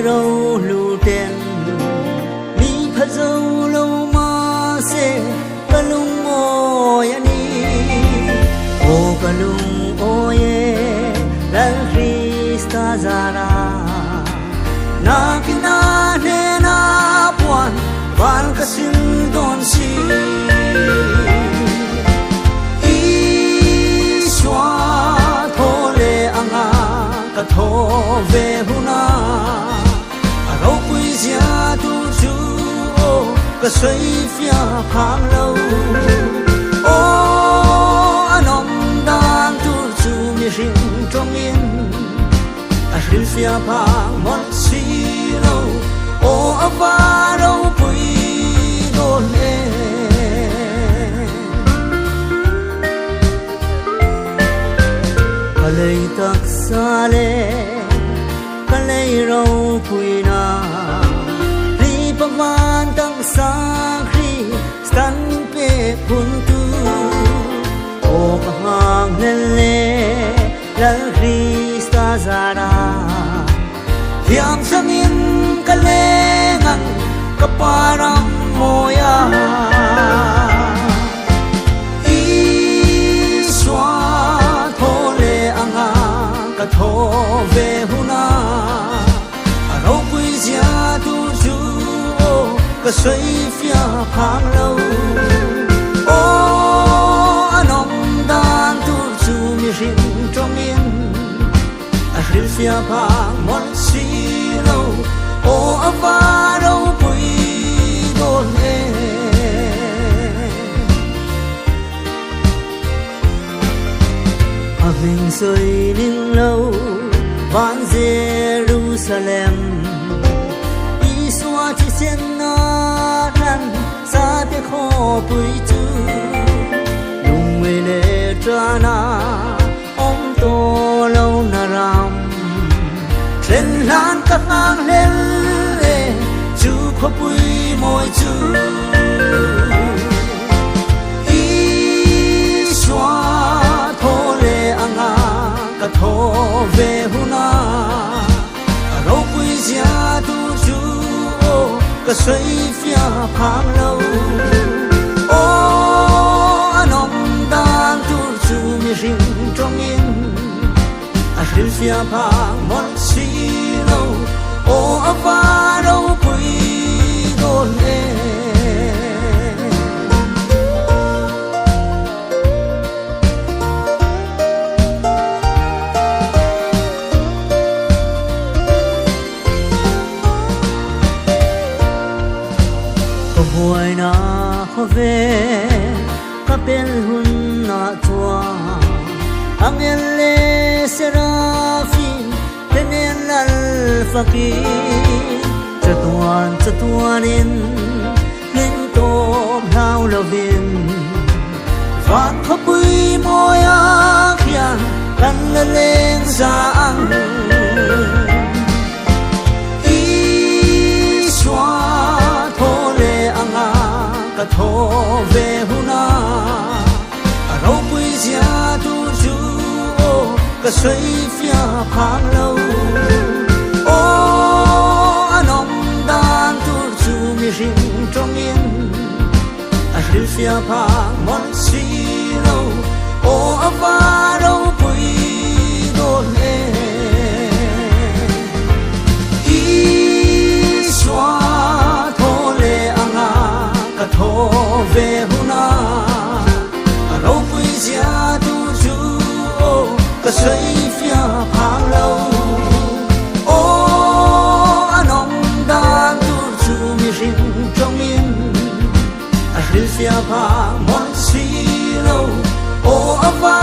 râu lù đen mi phật dâu lâu ma se cả lung ô ya ni ô cả lung ô ye lan Krista zara na kina ne na puan van ka sin don si Iswa thole anga ka tho ve huna aro pui zia tu chu o ka soi fia phang lo o anom dan tu chu mi ring trong in a hril fia phang mon si lo o avaro pui don e kalei tak sale kalei rau pui na ri paman tang sang khri stan pe phun tu o kahang le lal Krista zara hiam samin kalengan kaparang moya tho ve huna aro pui zia tu chu o ka soi fia phang lo o anom dan tu chu mi ring trong in a hril fia phang mon si lo o avaro pui don e mình rơi ninh lâu van Jerusalem Isua chỉ sen na ran sa te kho pui chu lung we le trana om to lâu na ram ren lan ka hang lên chu kho pui moi chu ka tho ve huna aro pui zia tu chu o ka soi fia phang lo o anom dan tu chu mi ring trong in a hril fia phang mon si lo o avaro pui don e huai na khove kapel hun na chua angel le serafin tenen lal fakir chatuanin len tom hau lovin phát khopui moya khian kan la leng za ang ka tho ve huna aro pui zia tu chu o ka soi fia phang lo o anom dan tu chu mi ring trong in a hril fia phang mon si lo o avaro pui don e Iswa tho ve huna aro pui zia tu chu o ka soi fia phang lo o anom dan tu chu mi ring trong in a hril fia phang mon si lo o ava